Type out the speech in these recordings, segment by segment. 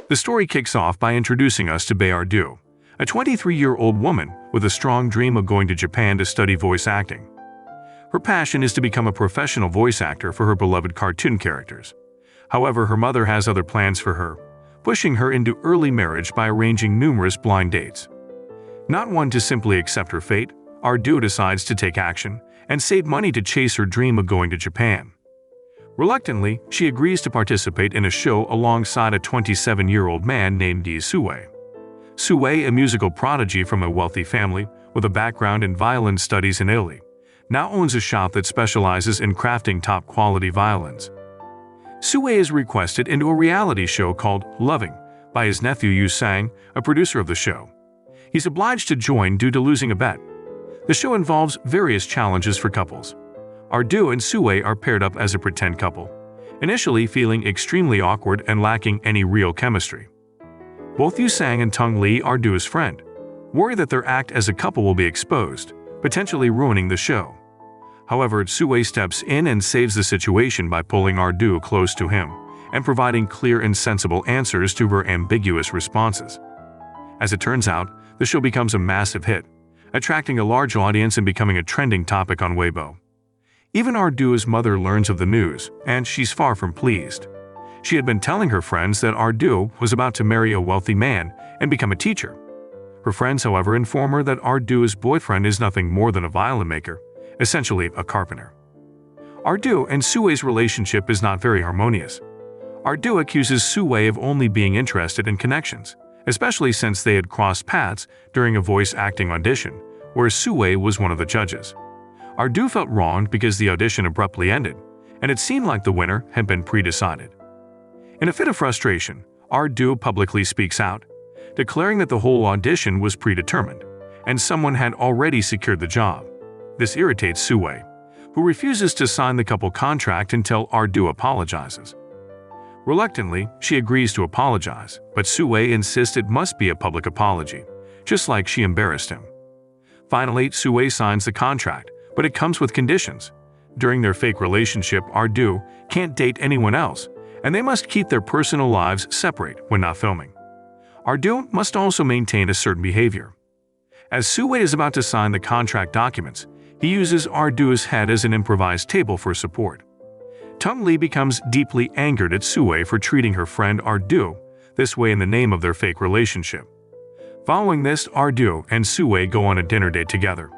The story kicks off by introducing us to Bae Ardu, a 23-year-old woman with a strong dream of going to Japan to study voice acting. Her passion is to become a professional voice actor for her beloved cartoon characters. However, her mother has other plans for her, pushing her into early marriage by arranging numerous blind dates. Not one to simply accept her fate, Ardu decides to take action and save money to chase her dream of going to Japan. Reluctantly, she agrees to participate in a show alongside a 27-year-old man named Sue. Sue, a musical prodigy from a wealthy family with a background in violin studies in Italy, now owns a shop that specializes in crafting top-quality violins. Sue is requested into a reality show called Loving by his nephew Yu Sang, a producer of the show. He's obliged to join due to losing a bet. The show involves various challenges for couples. Ardu and Sue are paired up as a pretend couple, initially feeling extremely awkward and lacking any real chemistry. Both Yu Sang and Tung Lee, Ardu's friend, worry that their act as a couple will be exposed, potentially ruining the show. However, Sue steps in and saves the situation by pulling Ardu close to him and providing clear and sensible answers to her ambiguous responses. As it turns out, the show becomes a massive hit, attracting a large audience and becoming a trending topic on Weibo. Even Ardu's mother learns of the news, and she's far from pleased. She had been telling her friends that Ardu was about to marry a wealthy man and become a teacher. Her friends, however, inform her that Ardu's boyfriend is nothing more than a violin maker, essentially a carpenter. Ardu and Sue's relationship is not very harmonious. Ardu accuses Sue of only being interested in connections, especially since they had crossed paths during a voice acting audition, where Sue was one of the judges. Ardu felt wronged because the audition abruptly ended, and it seemed like the winner had been pre-decided. In a fit of frustration, Ardu publicly speaks out, declaring that the whole audition was predetermined, and someone had already secured the job. This irritates Sue, who refuses to sign the couple contract until Ardu apologizes. Reluctantly, she agrees to apologize, but Sue insists it must be a public apology, just like she embarrassed him. Finally, Sue signs the contract, but it comes with conditions. During their fake relationship, Ardu can't date anyone else, and they must keep their personal lives separate when not filming. Ardu must also maintain a certain behavior. As Sue is about to sign the contract documents, he uses Ardu's head as an improvised table for support. Tung Lee becomes deeply angered at Sue for treating her friend Ardu this way in the name of their fake relationship. Following this, Ardu and Sue go on a dinner date together.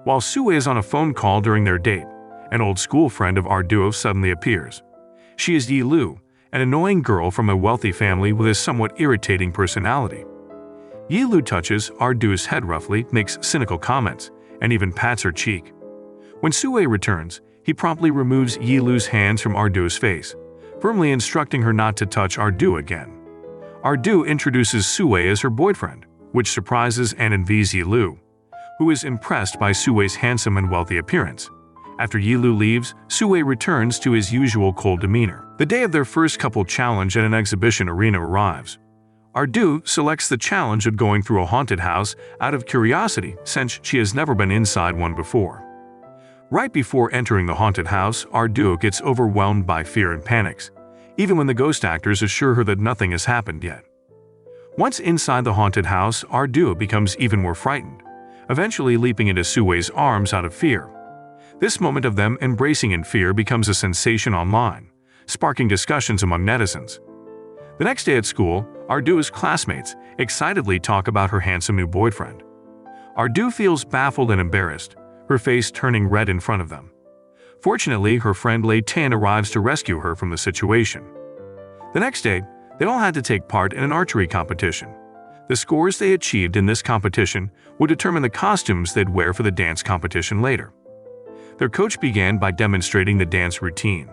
While Sue is on a phone call during their date, an old school friend of Ardu suddenly appears. She is Yi Lu, an annoying girl from a wealthy family with a somewhat irritating personality. Yi Lu touches Ardu's head roughly, makes cynical comments, and even pats her cheek. When Sue returns, he promptly removes Yi Lu's hands from Ardu's face, firmly instructing her not to touch Ardu again. Ardu introduces Sue as her boyfriend, which surprises and envies Yi Lu, who is impressed by Sue's handsome and wealthy appearance. After Yi Lu leaves, Sue returns to his usual cold demeanor. The day of their first couple challenge at an exhibition arena arrives. Ardu selects the challenge of going through a haunted house out of curiosity since she has never been inside one before. Right before entering the haunted house, Ardu gets overwhelmed by fear and panics, even when the ghost actors assure her that nothing has happened yet. Once inside the haunted house, Ardu becomes even more frightened, eventually leaping into Sue's arms out of fear. This moment of them embracing in fear becomes a sensation online, sparking discussions among netizens. The next day at school, Ardu's classmates excitedly talk about her handsome new boyfriend. Ardu feels baffled and embarrassed, her face turning red in front of them. Fortunately, her friend Lei Tan arrives to rescue her from the situation. The next day, they all had to take part in an archery competition. The scores they achieved in this competition would determine the costumes they'd wear for the dance competition later. Their coach began by demonstrating the dance routine.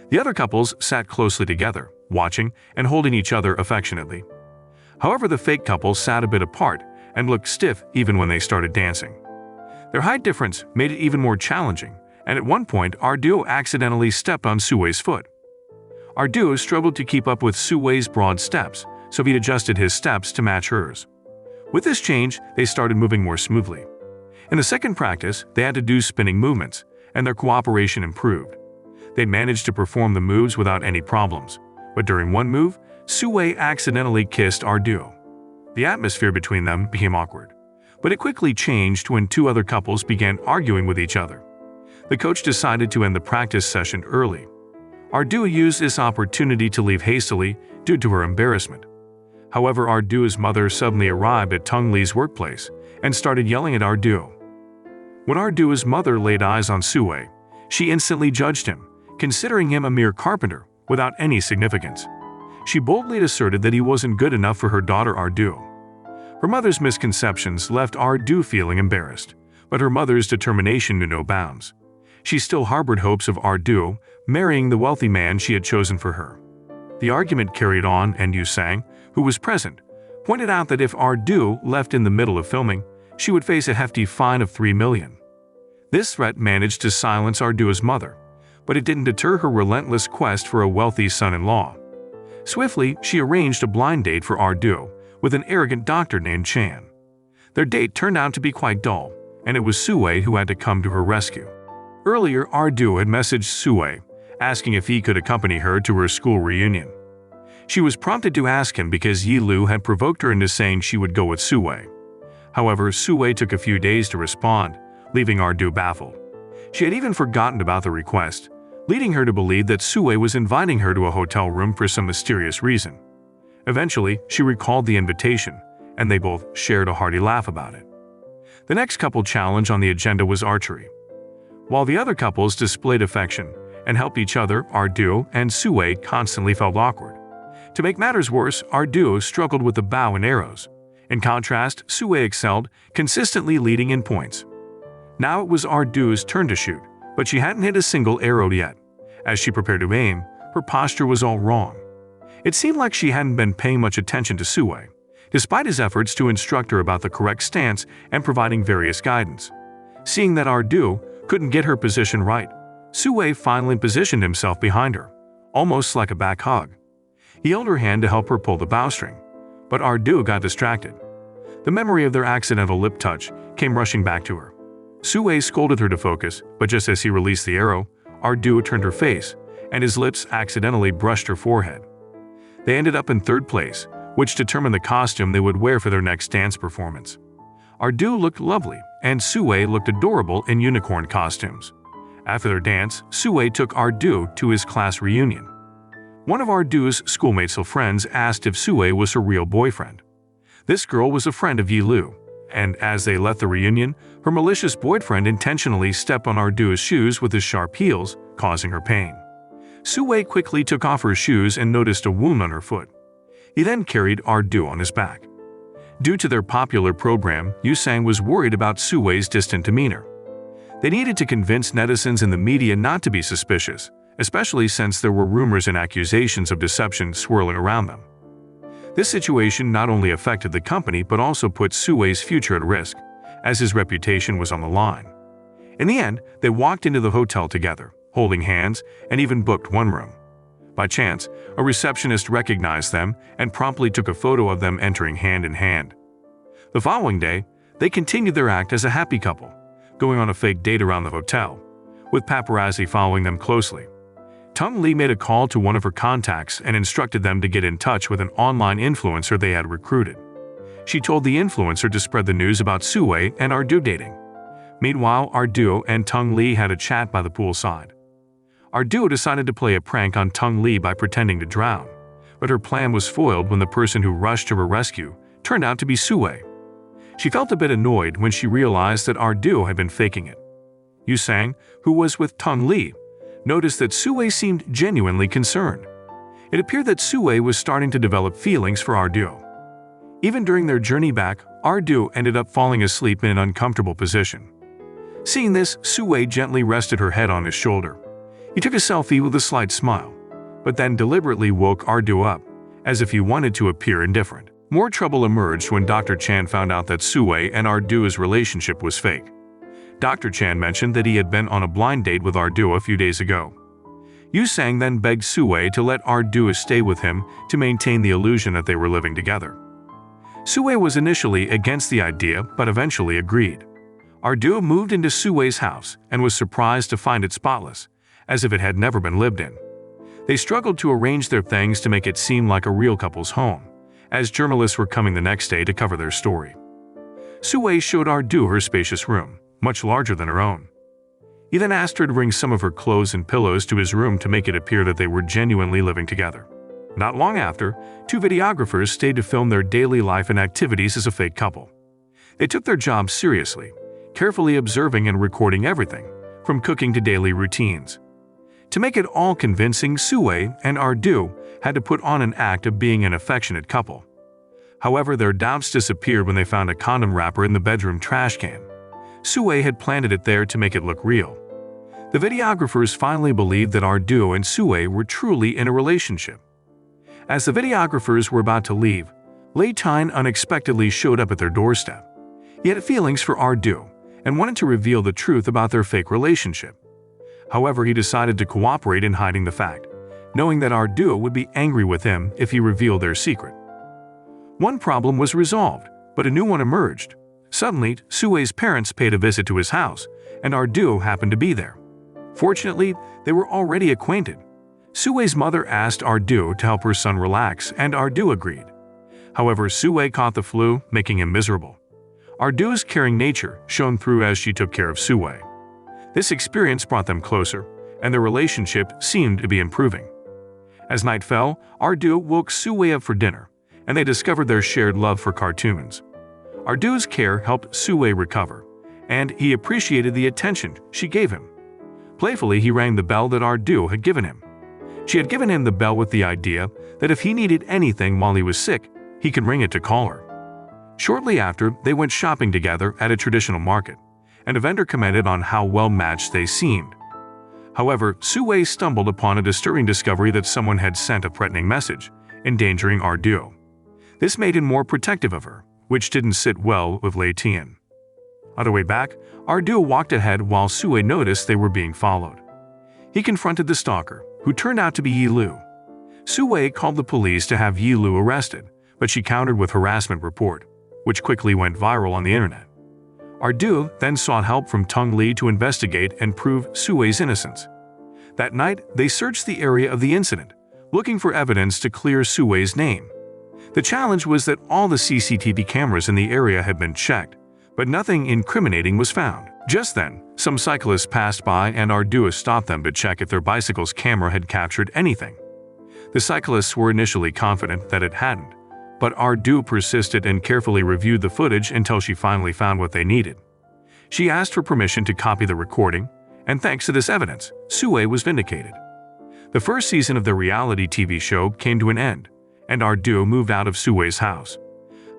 The other couples sat closely together, watching and holding each other affectionately. However, the fake couple sat a bit apart and looked stiff even when they started dancing. Their height difference made it even more challenging, and at one point, Ardu accidentally stepped on Sue's foot. Ardu struggled to keep up with Sue's broad steps, so he adjusted his steps to match hers. With this change, they started moving more smoothly. In the second practice, they had to do spinning movements, and their cooperation improved. They managed to perform the moves without any problems, but during one move, Sue accidentally kissed Ardu. The atmosphere between them became awkward, but it quickly changed when two other couples began arguing with each other. The coach decided to end the practice session early. Ardu used this opportunity to leave hastily due to her embarrassment. However, Ardu's mother suddenly arrived at Tung Lee's workplace and started yelling at Ardu. When Ardu's mother laid eyes on Sue, she instantly judged him, considering him a mere carpenter without any significance. She boldly asserted that he wasn't good enough for her daughter Ardu. Her mother's misconceptions left Ardu feeling embarrassed, but her mother's determination knew no bounds. She still harbored hopes of Ardu marrying the wealthy man she had chosen for her. The argument carried on, and Yu Sang, who was present, pointed out that if Ardu left in the middle of filming, she would face a hefty fine of 3 million. This threat managed to silence Ardu's mother, but it didn't deter her relentless quest for a wealthy son-in-law. Swiftly, she arranged a blind date for Ardu with an arrogant doctor named Chan. Their date turned out to be quite dull, and it was Sue who had to come to her rescue. Earlier, Ardu had messaged Sue, asking if he could accompany her to her school reunion. She was prompted to ask him because Yi Lu had provoked her into saying she would go with Sue. However, Sue took a few days to respond, leaving Ardu baffled. She had even forgotten about the request, leading her to believe that Sue was inviting her to a hotel room for some mysterious reason. Eventually, she recalled the invitation, and they both shared a hearty laugh about it. The next couple challenge on the agenda was archery. While the other couples displayed affection and helped each other, Ardu and Sue constantly felt awkward. To make matters worse, Ardu struggled with the bow and arrows. In contrast, Sue excelled, consistently leading in points. Now it was Ardu's turn to shoot, but she hadn't hit a single arrow yet. As she prepared to aim, her posture was all wrong. It seemed like she hadn't been paying much attention to Sue, despite his efforts to instruct her about the correct stance and providing various guidance. Seeing that Ardu couldn't get her position right, Sue finally positioned himself behind her, almost like a back hug. He held her hand to help her pull the bowstring, but Ardu got distracted. The memory of their accidental lip touch came rushing back to her. Sue scolded her to focus, but just as he released the arrow, Ardu turned her face, and his lips accidentally brushed her forehead. They ended up in third place, which determined the costume they would wear for their next dance performance. Ardu looked lovely, and Sue looked adorable in unicorn costumes. After their dance, Sue took Ardu to his class reunion. One of Ardu's schoolmates or friends asked if Sue was her real boyfriend. This girl was a friend of Yi Lu, and as they left the reunion, her malicious boyfriend intentionally stepped on Ardu's shoes with his sharp heels, causing her pain. Sue quickly took off her shoes and noticed a wound on her foot. He then carried Ardu on his back. Due to their popular program, Yu Sang was worried about Sue's distant demeanor. They needed to convince netizens and the media not to be suspicious, especially since there were rumors and accusations of deception swirling around them. This situation not only affected the company but also put Sue's future at risk, as his reputation was on the line. In the end, they walked into the hotel together, holding hands, and even booked one room. By chance, a receptionist recognized them and promptly took a photo of them entering hand in hand. The following day, they continued their act as a happy couple, going on a fake date around the hotel, with paparazzi following them closely. Tung Lee made a call to one of her contacts and instructed them to get in touch with an online influencer they had recruited. She told the influencer to spread the news about Sue and Ardu dating. Meanwhile, Ardu and Tung Lee had a chat by the poolside. Ardu decided to play a prank on Tung Lee by pretending to drown, but her plan was foiled when the person who rushed to her rescue turned out to be Sue. She felt a bit annoyed when she realized that Ardu had been faking it. Yu Sang, who was with Tung Lee, noticed that Sue seemed genuinely concerned. It appeared that Sue was starting to develop feelings for Ardu. Even during their journey back, Ardu ended up falling asleep in an uncomfortable position. Seeing this, Sue gently rested her head on his shoulder. He took a selfie with a slight smile, but then deliberately woke Ardu up, as if he wanted to appear indifferent. More trouble emerged when Dr. Chan found out that Sue and Ardu's relationship was fake. Dr. Chan mentioned that he had been on a blind date with Ardu a few days ago. Yu Sang then begged Sue to let Ardu stay with him to maintain the illusion that they were living together. Sue was initially against the idea but eventually agreed. Ardu moved into Sue's house and was surprised to find it spotless, as if it had never been lived in. They struggled to arrange their things to make it seem like a real couple's home, as journalists were coming the next day to cover their story. Sue showed Ardu her spacious room, much larger than her own. He then asked her to bring some of her clothes and pillows to his room to make it appear that they were genuinely living together. Not long after, two videographers stayed to film their daily life and activities as a fake couple. They took their job seriously, carefully observing and recording everything, from cooking to daily routines. To make it all convincing, Sue and Ardu had to put on an act of being an affectionate couple. However, their doubts disappeared when they found a condom wrapper in the bedroom trash can. Sue had planted it there to make it look real. The videographers finally believed that Ardu and Sue were truly in a relationship. As the videographers were about to leave, Laytine unexpectedly showed up at their doorstep. He had feelings for Ardu and wanted to reveal the truth about their fake relationship. However, he decided to cooperate in hiding the fact, knowing that Ardu would be angry with him if he revealed their secret. One problem was resolved, but a new one emerged. Suddenly, Sue's parents paid a visit to his house, and Ardu happened to be there. Fortunately, they were already acquainted. Sue's mother asked Ardu to help her son relax, and Ardu agreed. However, Sue caught the flu, making him miserable. Ardu's caring nature shone through as she took care of Sue. This experience brought them closer, and their relationship seemed to be improving. As night fell, Ardu woke Sue up for dinner, and they discovered their shared love for cartoons. Ardu's care helped Sue recover, and he appreciated the attention she gave him. Playfully, he rang the bell that Ardu had given him. She had given him the bell with the idea that if he needed anything while he was sick, he could ring it to call her. Shortly after, they went shopping together at a traditional market, and a vendor commented on how well-matched they seemed. However, Sue stumbled upon a disturbing discovery that someone had sent a threatening message, endangering Ardu. This made him more protective of her, which didn't sit well with Laytine. On the way back, Ardu walked ahead while Sue noticed they were being followed. He confronted the stalker, who turned out to be Yilu. Sue called the police to have Yilu arrested, but she countered with harassment report, which quickly went viral on the internet. Ardu then sought help from Tung Lee to investigate and prove Sue's innocence. That night, they searched the area of the incident, looking for evidence to clear Sue's name. The challenge was that all the CCTV cameras in the area had been checked, but nothing incriminating was found. Just then, some cyclists passed by and Ardu stopped them to check if their bicycle's camera had captured anything. The cyclists were initially confident that it hadn't, but Ardu persisted and carefully reviewed the footage until she finally found what they needed. She asked for permission to copy the recording, and thanks to this evidence, Sue was vindicated. The first season of the reality TV show came to an end, and Ardu moved out of Sue's house.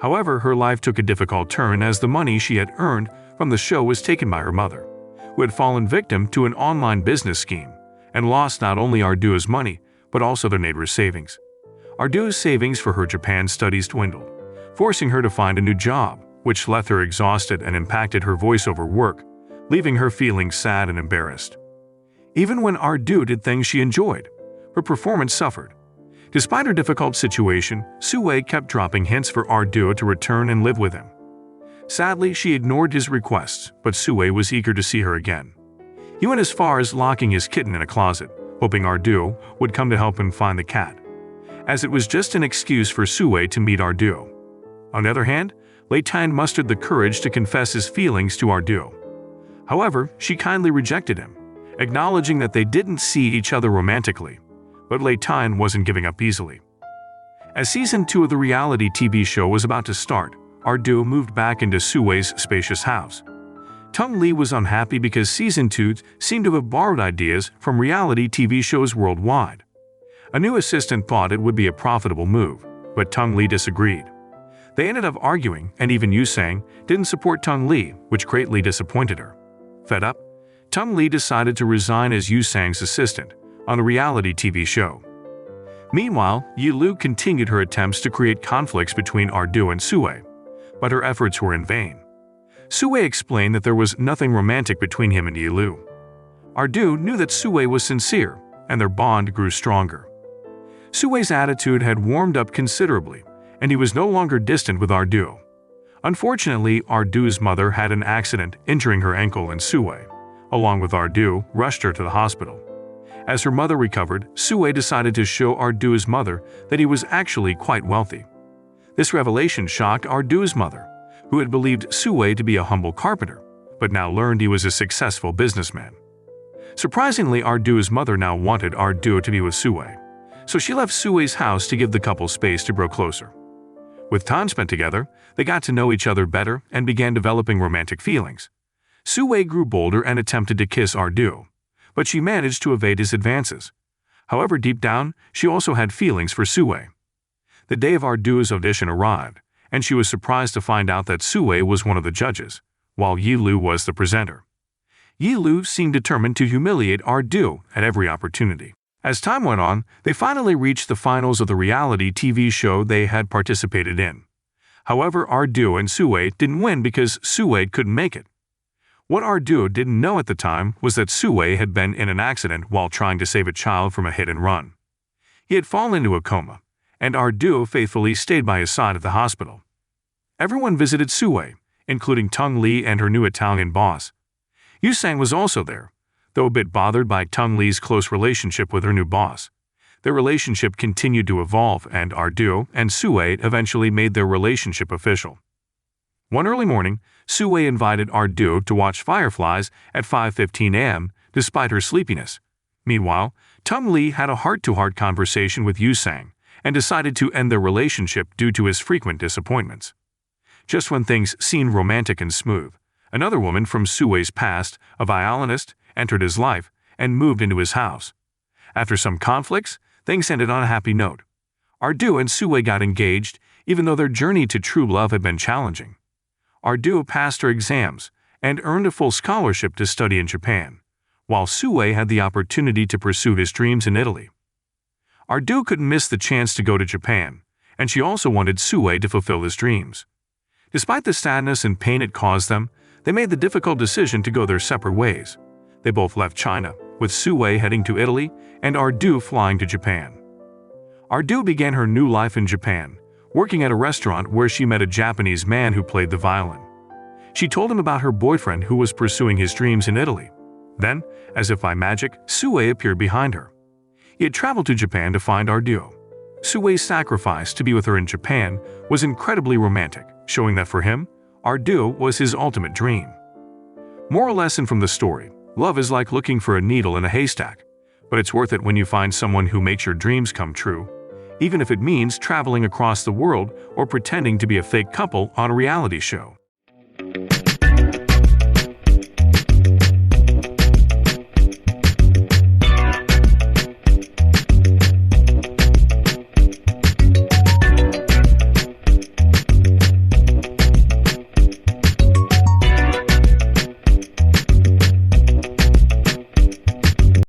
However, her life took a difficult turn as the money she had earned from the show was taken by her mother, who had fallen victim to an online business scheme and lost not only Ardu's money, but also their neighbor's savings. Ardu's savings for her Japan studies dwindled, forcing her to find a new job, which left her exhausted and impacted her voiceover work, leaving her feeling sad and embarrassed. Even when Ardu did things she enjoyed, her performance suffered. Despite her difficult situation, Sue kept dropping hints for Ardu to return and live with him. Sadly, she ignored his requests, but Sue was eager to see her again. He went as far as locking his kitten in a closet, hoping Ardu would come to help him find the cat, as it was just an excuse for Sue to meet Ardu. On the other hand, Laytine mustered the courage to confess his feelings to Ardu. However, she kindly rejected him, acknowledging that they didn't see each other romantically, but Laytine wasn't giving up easily. As Season 2 of the reality TV show was about to start, Ardu moved back into Sue's spacious house. Tung Lee was unhappy because Season 2 seemed to have borrowed ideas from reality TV shows worldwide. A new assistant thought it would be a profitable move, but Tung Lee disagreed. They ended up arguing, and even Yusang didn't support Tung Lee, which greatly disappointed her. Fed up, Tung Lee decided to resign as Yusang's assistant on the reality TV show. Meanwhile, Yilu continued her attempts to create conflicts between Ardu and Sue, but her efforts were in vain. Sue explained that there was nothing romantic between him and Yilu. Ardu knew that Sue was sincere, and their bond grew stronger. Sue's attitude had warmed up considerably, and he was no longer distant with Ardu. Unfortunately, Ardu's mother had an accident injuring her ankle, and Sue, along with Ardu, rushed her to the hospital. As her mother recovered, Sue decided to show Ardu's mother that he was actually quite wealthy. This revelation shocked Ardu's mother, who had believed Sue to be a humble carpenter, but now learned he was a successful businessman. Surprisingly, Ardu's mother now wanted Ardu to be with Sue, so she left Sue's house to give the couple space to grow closer. With time spent together, they got to know each other better and began developing romantic feelings. Sue grew bolder and attempted to kiss Ardu, but she managed to evade his advances. However, deep down, she also had feelings for Sue. The day of Ardu's audition arrived, and she was surprised to find out that Sue was one of the judges, while Yilu was the presenter. Yilu seemed determined to humiliate Ardu at every opportunity. As time went on, they finally reached the finals of the reality TV show they had participated in. However, Ardu and Sue didn't win because Sue couldn't make it. What Ardu didn't know at the time was that Sue had been in an accident while trying to save a child from a hit and run. He had fallen into a coma, and Ardu faithfully stayed by his side at the hospital. Everyone visited Sue, including Tung Lee and her new Italian boss. Yusang was also there, though a bit bothered by Tung Lee's close relationship with her new boss. Their relationship continued to evolve, and Ardu and Sue eventually made their relationship official. One early morning, Sue invited Ardu to watch Fireflies at 5:15 a.m. despite her sleepiness. Meanwhile, Tung Lee had a heart-to-heart conversation with Yusang and decided to end their relationship due to his frequent disappointments. Just when things seemed romantic and smooth, another woman from Sue's past, a violinist, entered his life and moved into his house. After some conflicts, things ended on a happy note. Ardu and Sue got engaged, even though their journey to true love had been challenging. Ardu passed her exams and earned a full scholarship to study in Japan, while Sue had the opportunity to pursue his dreams in Italy. Ardu couldn't miss the chance to go to Japan, and she also wanted Sue to fulfill his dreams. Despite the sadness and pain it caused them, they made the difficult decision to go their separate ways. They both left China, with Sue heading to Italy and Ardu flying to Japan. Ardu began her new life in Japan, working at a restaurant where she met a Japanese man who played the violin. She told him about her boyfriend who was pursuing his dreams in Italy. Then, as if by magic, Sue appeared behind her. He had traveled to Japan to find Ardu. Sue's sacrifice to be with her in Japan was incredibly romantic, showing that for him, Ardu was his ultimate dream. Moral lesson from the story: love is like looking for a needle in a haystack, but it's worth it when you find someone who makes your dreams come true, even if it means traveling across the world or pretending to be a fake couple on a reality show.